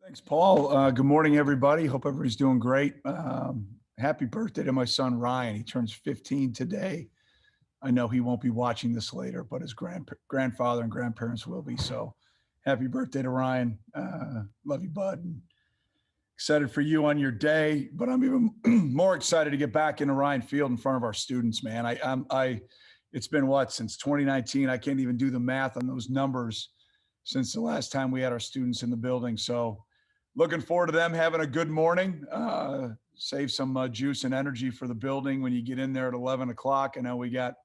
Thanks, Paul. Good morning, everybody. Hope everybody's doing great. Happy birthday to my son, Ryan. He turns 15 today. I know he won't be watching this later, but his grandfather and grandparents will be. So happy birthday to Ryan. Love you, bud. And excited for you on your day, but I'm even more excited to get back into Ryan Field in front of our students, man. It's been since 2019. I can't even do the math on those numbers since the last time we had our students in the building. So looking forward to them having a good morning. Save some juice and energy for the building when you get in there at 11 o'clock. I know we got a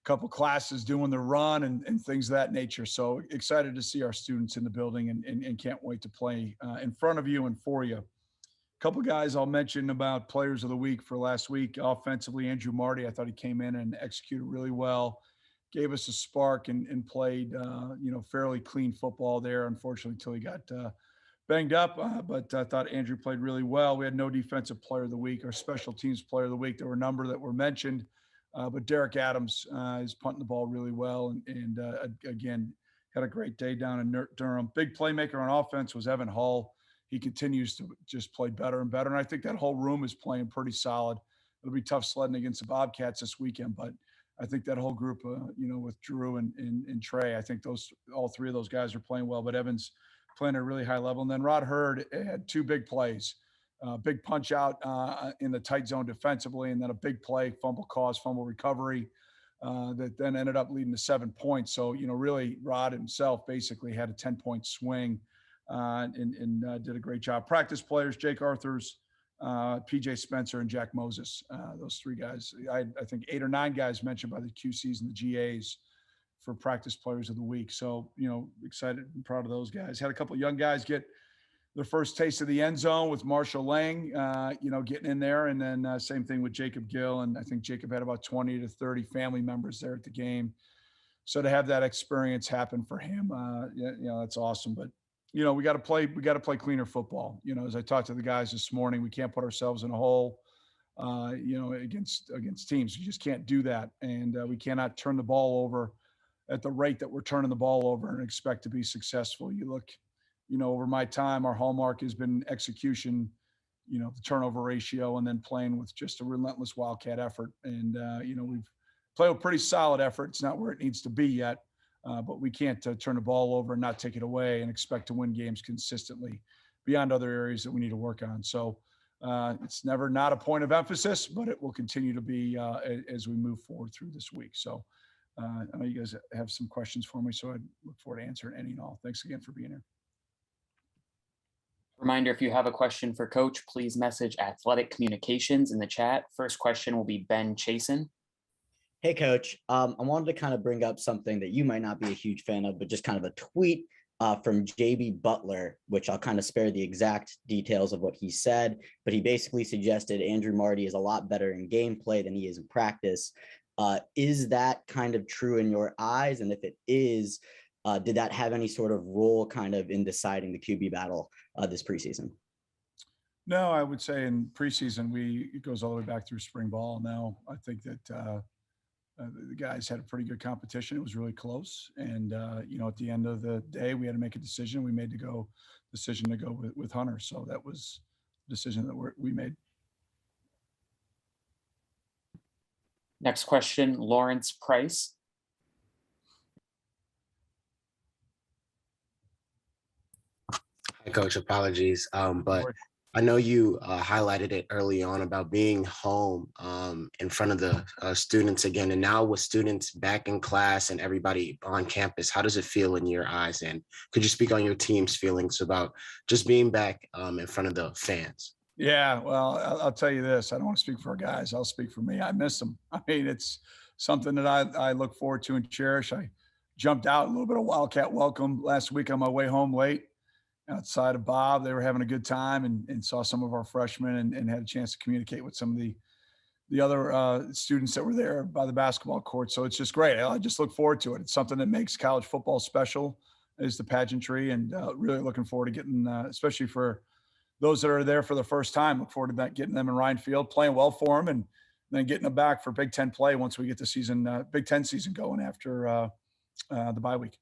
couple classes doing the run and things of that nature. So excited to see our students in the building and can't wait to play in front of you and for you. A couple guys I'll mention about players of the week for last week. Offensively, Andrew Marty, I thought he came in and executed really well. Gave us a spark and played, fairly clean football there, unfortunately, until he got banged up. But I thought Andrew played really well. We had no defensive player of the week or special teams player of the week. There were a number that were mentioned, but Derek Adams is punting the ball really well. And again, had a great day down in Durham. Big playmaker on offense was Evan Hull. He continues to just play better and better. And I think that whole room is playing pretty solid. It'll be tough sledding against the Bobcats this weekend, but I think that whole group, with Drew and Trey, I think all three of those guys are playing well, but Evan's playing at a really high level. And then Rod Hurd had two big plays, big punch out in the tight zone defensively, and then a big play, fumble recovery that then ended up leading to 7 points. So, really Rod himself basically had a 10-point swing and did a great job. Practice players, Jake Arthurs, PJ Spencer, and Jack Moses. Those three guys. I think 8 or 9 guys mentioned by the QCs and the GAs for practice players of the week. So, excited and proud of those guys. Had a couple of young guys get their first taste of the end zone with Marshall Lang, getting in there. And then same thing with Jacob Gill. And I think Jacob had about 20 to 30 family members there at the game. So to have that experience happen for him, that's awesome. But, we got to play cleaner football. As I talked to the guys this morning, we can't put ourselves in a hole, against teams. You just can't do that. And we cannot turn the ball over at the rate that we're turning the ball over and expect to be successful. You look, over my time, our hallmark has been execution, the turnover ratio, and then playing with just a relentless Wildcat effort. And, we've played a pretty solid effort. It's not where it needs to be yet, but we can't turn the ball over and not take it away and expect to win games consistently beyond other areas that we need to work on. So it's never not a point of emphasis, but it will continue to be as we move forward through this week. So I know you guys have some questions for me, so I look forward to answering any and all. Thanks again for being here. Reminder, if you have a question for Coach, please message Athletic Communications in the chat. First question will be Ben Chasen. Hey, Coach. I wanted to kind of bring up something that you might not be a huge fan of, but just kind of a tweet from JB Butler, which I'll kind of spare the exact details of what he said, but he basically suggested Andrew Marty is a lot better in gameplay than he is in practice. Is that kind of true in your eyes? And if it is, did that have any sort of role kind of in deciding the QB battle this preseason? No, I would say in preseason, it goes all the way back through spring ball. Now, I think that the guys had a pretty good competition. It was really close. And, at the end of the day, we had to make a decision. We made decision to go with Hunter. So that was the decision that we made. Next question, Lawrence Price. Hi, Coach. Apologies, but I know you highlighted it early on about being home in front of the students again, and now with students back in class and everybody on campus, how does it feel in your eyes? And could you speak on your team's feelings about just being back in front of the fans? Yeah, well, I'll tell you this. I don't want to speak for our guys. I'll speak for me. I miss them. I mean, it's something that I look forward to and cherish. I jumped out a little bit of Wildcat welcome last week on my way home late outside of Bob. They were having a good time and saw some of our freshmen and had a chance to communicate with some of the other students that were there by the basketball court. So it's just great. I just look forward to it. It's something that makes college football special, is the pageantry, and really looking forward to getting, especially for those that are there for the first time, look forward to that, getting them in Ryan Field, playing well for them, and then getting them back for Big Ten play once we get the season, Big Ten season going after the bye week.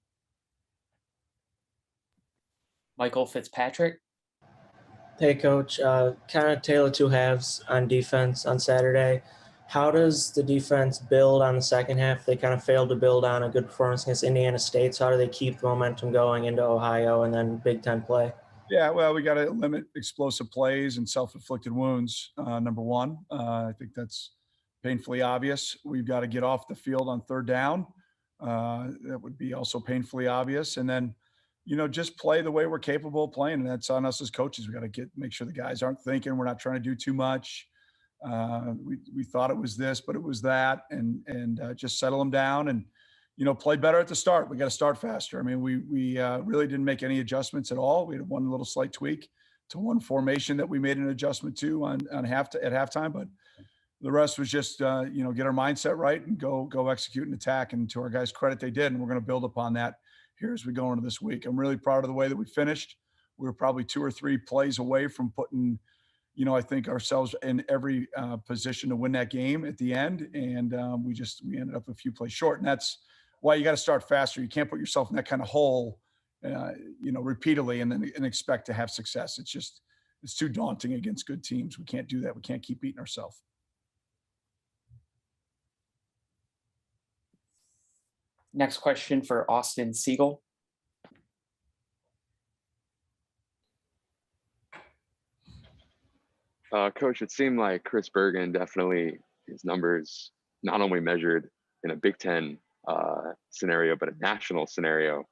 Michael Fitzpatrick. Hey, Coach. Kind of tale of two halves on defense on Saturday. How does the defense build on the second half? They kind of failed to build on a good performance against Indiana State. So how do they keep the momentum going into Ohio and then Big Ten play? Yeah, well, we got to limit explosive plays and self-inflicted wounds. Number one, I think that's painfully obvious. We've got to get off the field on third down. That would be also painfully obvious. And then, just play the way we're capable of playing. And that's on us as coaches. We got to make sure the guys aren't thinking we're not trying to do too much. We thought it was this, but it was that, and just settle them down and, play better at the start. We got to start faster. I mean, we really didn't make any adjustments at all. We had one little slight tweak to one formation that we made an adjustment to at halftime, but the rest was just, get our mindset right and go execute and attack. And to our guys' credit, they did. And we're going to build upon that here as we go into this week. I'm really proud of the way that we finished. We were probably 2 or 3 plays away from putting, I think ourselves in every position to win that game at the end. And we ended up a few plays short. And that's why you got to start faster. You can't put yourself in that kind of hole, repeatedly and expect to have success. It's too daunting against good teams. We can't do that. We can't keep beating ourselves. Next question for Austin Siegel. Coach, it seemed like Chris Bergen definitely, his numbers not only measured in a Big Ten scenario, but a national scenario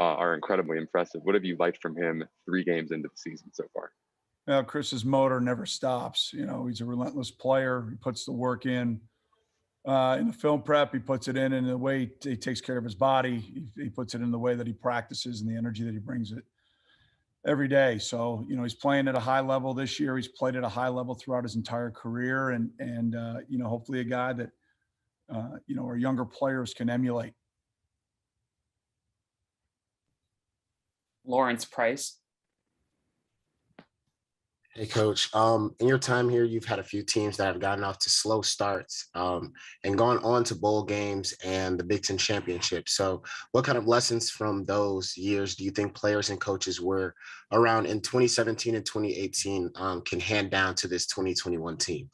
are incredibly impressive. What have you liked from him 3 games into the season so far? Well, Chris's motor never stops. He's a relentless player. He puts the work in the film prep. He puts it in the way he takes care of his body. He puts it in the way that he practices and the energy that he brings it every day. So, he's playing at a high level this year. He's played at a high level throughout his entire career. And hopefully a guy that, our younger players can emulate. Lawrence Price. Hey, Coach. In your time here, you've had a few teams that have gotten off to slow starts and gone on to bowl games and the Big Ten championship. So what kind of lessons from those years do you think players and coaches were around in 2017 and 2018 can hand down to this 2021 team?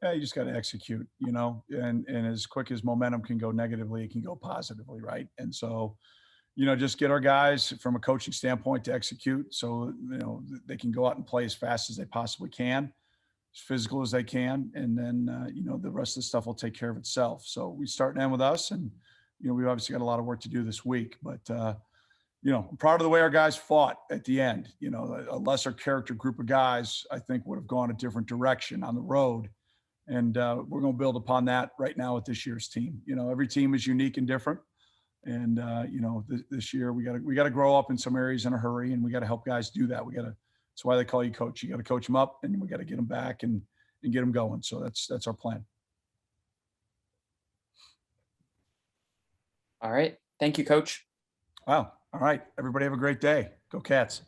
Yeah, you just got to execute, and as quick as momentum can go negatively, it can go positively, right? And so, just get our guys from a coaching standpoint to execute so, they can go out and play as fast as they possibly can, as physical as they can. And then, the rest of the stuff will take care of itself. So we start and end with us. And, we've obviously got a lot of work to do this week. But, I'm proud of the way our guys fought at the end. A lesser character group of guys, I think, would have gone a different direction on the road. And we're going to build upon that right now with this year's team. Every team is unique and different. And, this year we got to grow up in some areas in a hurry, and we got to help guys do that. That's why they call you coach. You got to coach them up, and we got to get them back and get them going. So that's our plan. All right. Thank you, Coach. Wow. All right. Everybody have a great day. Go Cats.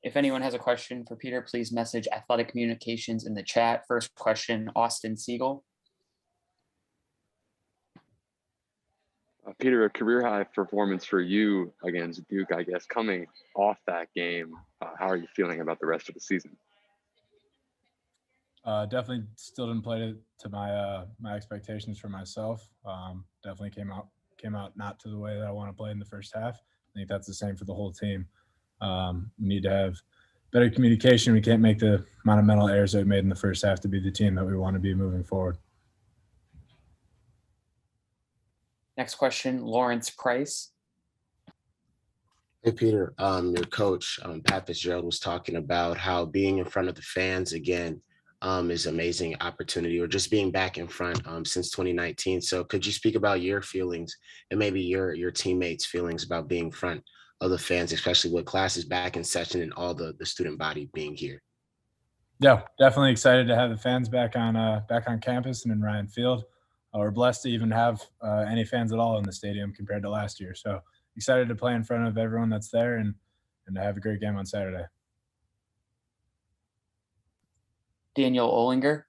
If anyone has a question for Peter, please message Athletic Communications in the chat. First question, Austin Siegel. Peter, a career high performance for you against Duke, I guess, coming off that game. How are you feeling about the rest of the season? Definitely still didn't play to my my expectations for myself. Definitely came out not to the way that I want to play in the first half. I think that's the same for the whole team. We need to have better communication. We can't make the monumental errors that we made in the first half to be the team that we want to be moving forward. Next question, Lawrence Price. Hey, Peter, your coach, Pat Fitzgerald, was talking about how being in front of the fans again is amazing opportunity, or just being back in front since 2019. So could you speak about your feelings and maybe your teammates' feelings about being in front of the fans, especially with classes back in session and all the student body being here? Yeah, definitely excited to have the fans back on campus and in Ryan Field. We're blessed to even have any fans at all in the stadium compared to last year. So excited to play in front of everyone that's there and to have a great game on Saturday. Daniel Olinger.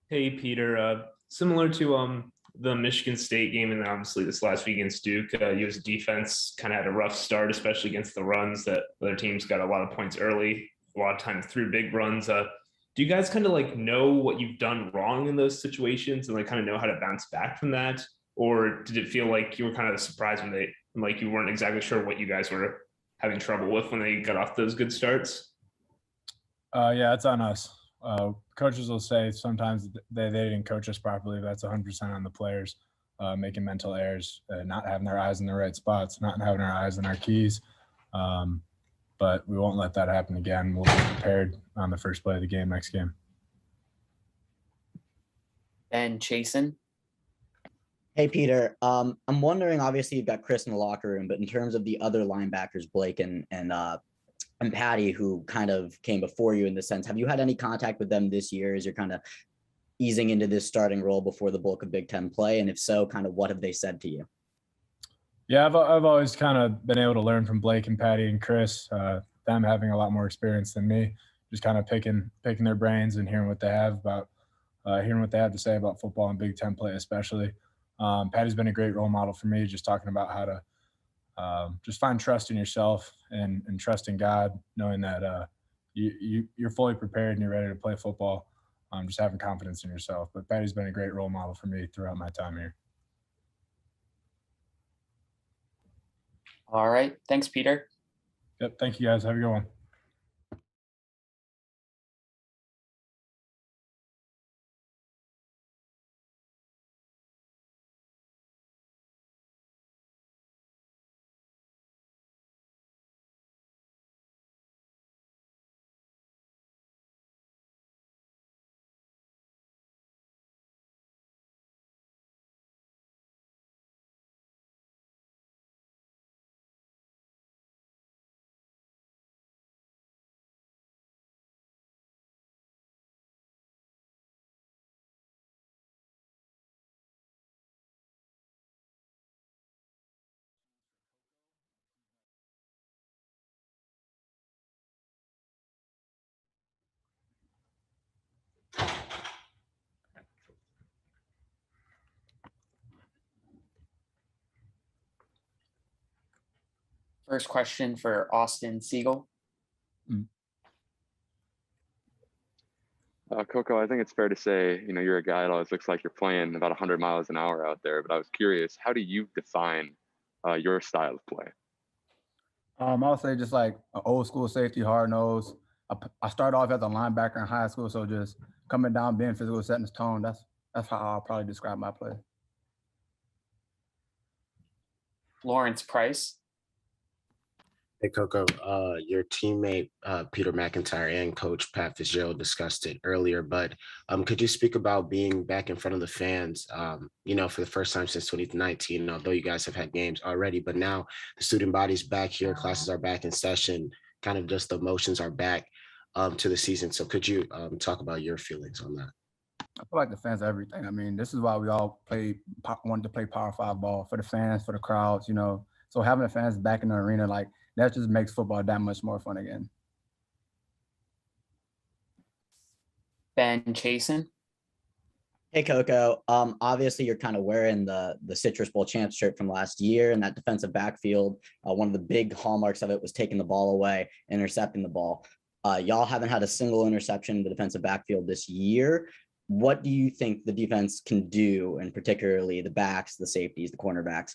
Hey, Peter. Similar to the Michigan State game, and then obviously this last week against Duke, U.S. defense kind of had a rough start, especially against the runs that other teams got a lot of points early, a lot of times through big runs. Do you guys kind of like know what you've done wrong in those situations and like kind of know how to bounce back from that? Or did it feel like you were kind of surprised when like you weren't exactly sure what you guys were having trouble with when they got off those good starts? Yeah, it's on us. Coaches will say sometimes they didn't coach us properly. That's 100% on the players, making mental errors, not having their eyes in the right spots, not having our eyes on our keys. But we won't let that happen again. We'll be prepared on the first play of the game next game. Ben Chasen. Hey, Peter. I'm wondering, obviously you've got Chris in the locker room, but in terms of the other linebackers, Blake and Patty, who kind of came before you in the sense, have you had any contact with them this year as you're kind of easing into this starting role before the bulk of Big Ten play? And if so, kind of what have they said to you? Yeah, I've always kind of been able to learn from Blake and Patty and Chris, them having a lot more experience than me, just kind of picking their brains and hearing what they have to say about football and Big Ten play, especially. Patty's been a great role model for me, just talking about how to just find trust in yourself and trust in God, knowing that you're fully prepared and you're ready to play football. Just having confidence in yourself. But Patty's been a great role model for me throughout my time here. All right. Thanks, Peter. Yep. Thank you, guys. Have a good one. First question for Austin Siegel. Coco, I think it's fair to say, you're a guy that always looks like you're playing about 100 miles an hour out there, but I was curious, how do you define your style of play? I'll say just like an old school safety, hard nose. I started off as a linebacker in high school, so just coming down, being physical, setting the tone. That's how I'll probably describe my play. Lawrence Price. Hey, Coco, your teammate, Peter McIntyre, and Coach Pat Fitzgerald discussed it earlier, but could you speak about being back in front of the fans, for the first time since 2019, although you guys have had games already, but now the student body's back here, classes are back in session, kind of just the emotions are back to the season. So could you talk about your feelings on that? I feel like the fans are everything. I mean, this is why we all wanted to play Power 5 ball, for the fans, for the crowds, So having the fans back in the arena, like, that just makes football that much more fun again. Ben Chasen. Hey, Coco. Obviously, you're kind of wearing the Citrus Bowl champs shirt from last year, and that defensive backfield, one of the big hallmarks of it was taking the ball away, intercepting the ball. Y'all haven't had a single interception in the defensive backfield this year. What do you think the defense can do, and particularly the backs, the safeties, the cornerbacks,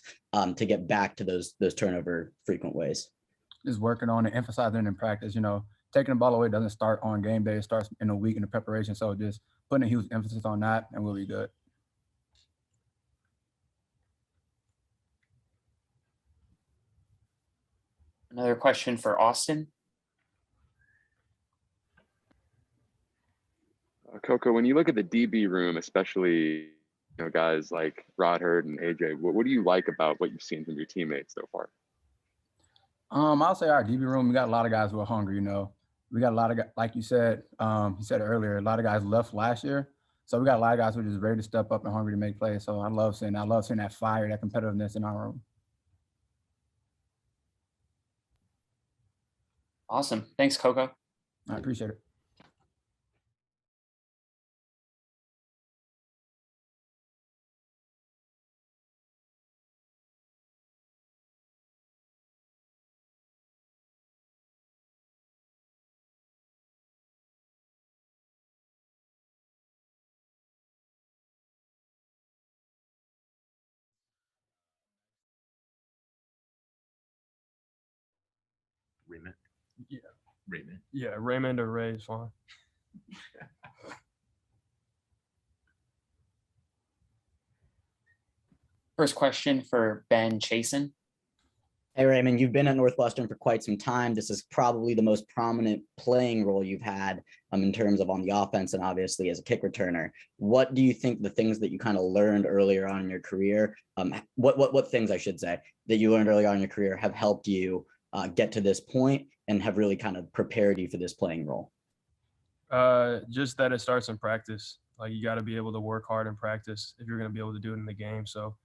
to get back to those turnover frequent ways? Just working on it, emphasizing in practice, taking the ball away doesn't start on game day. It starts in a week in the preparation. So just putting a huge emphasis on that, and we'll be good. Another question for Austin. Coco, when you look at the DB room, especially guys like Rod Hurd and AJ, what do you like about what you've seen from your teammates so far? I'll say our DB room, we got a lot of guys who are hungry, We got a lot of, like you said earlier, a lot of guys left last year. So we got a lot of guys who are just ready to step up and hungry to make plays. So I love seeing that fire, that competitiveness in our room. Awesome. Thanks, Coco. I appreciate it. Raymond. Yeah. Raymond. Yeah, Raymond or Ray is fine. First question for Ben Chasen. Hey, Raymond, you've been at Northwestern for quite some time. This is probably the most prominent playing role you've had in terms of on the offense and obviously as a kick returner. What do you think the things that you kind of learned earlier on in your career, what things I should say that you learned early on in your career have helped you get to this point and have really kind of prepared you for this playing role? Just that it starts in practice. Like you got to be able to work hard in practice if you're going to be able to do it in the game. So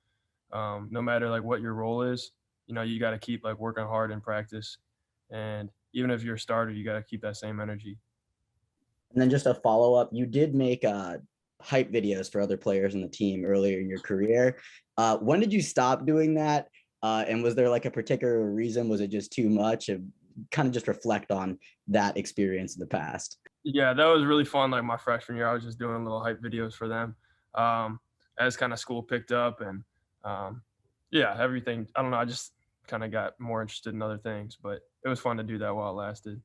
no matter like what your role is, you got to keep like working hard in practice. And even if you're a starter, you got to keep that same energy. And then just a follow up, you did make hype videos for other players in the team earlier in your career. When did you stop doing that? And was there like a particular reason? Was it just too much? Kind of just reflect on that experience in the past. Yeah, that was really fun. Like my freshman year, I was just doing little hype videos for them. As kind of school picked up and yeah, everything. I don't know. I just kind of got more interested in other things, but it was fun to do that while it lasted.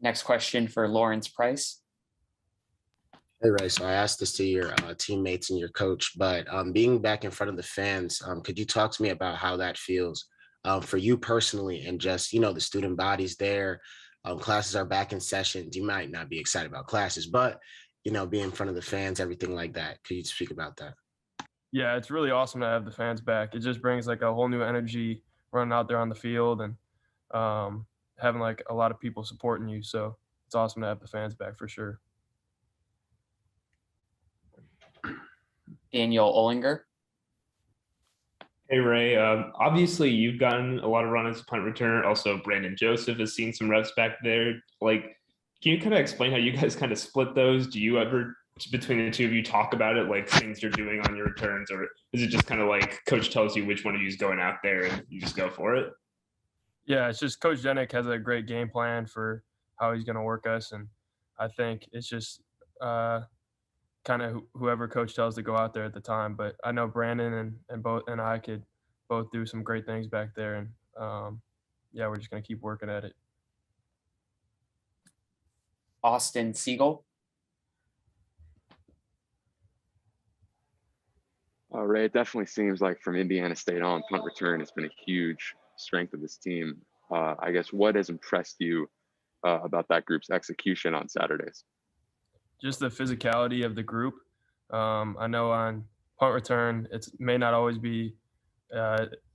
Next question for Lawrence Price. Hey, Ray. So I asked this to your teammates and your coach, but being back in front of the fans, could you talk to me about how that feels for you personally and just, the student bodies there? Classes are back in session. You might not be excited about classes, but, being in front of the fans, everything like that. Could you speak about that? Yeah, it's really awesome to have the fans back. It just brings like a whole new energy running out there on the field and having like a lot of people supporting you. So it's awesome to have the fans back for sure. Daniel Ollinger. Hey, Ray. Obviously, you've gotten a lot of run as a punt returner. Also, Brandon Joseph has seen some reps back there. Like, can you kind of explain how you guys kind of split those? Do you ever, between the two of you, talk about it, like things you're doing on your returns? Or is it just kind of like coach tells you which one of you is going out there and you just go for it? Yeah, it's just Coach Jenick has a great game plan for how he's going to work us. And I think it's just kind of whoever coach tells to go out there at the time. But I know Brandon and I could both do some great things back there. And yeah, we're just going to keep working at it. Austin Siegel. Ray, it definitely seems like from Indiana State on, punt return has been a huge strength of this team. I guess what has impressed you about that group's execution on Saturdays? Just the physicality of the group. I know on punt return, it may not always be.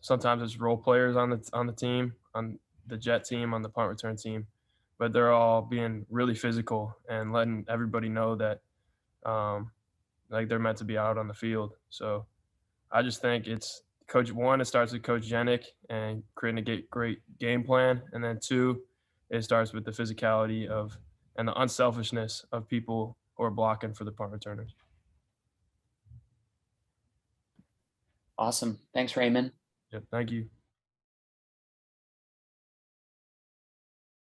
Sometimes it's role players on the team, on the jet team, on the punt return team, but they're all being really physical and letting everybody know that like they're meant to be out on the field. So I just think it's it starts with Coach Jenick and creating a great game plan, and then two, it starts with the physicality and the unselfishness of people who are blocking for the punt returners. Awesome. Thanks, Raymond. Yep. Thank you.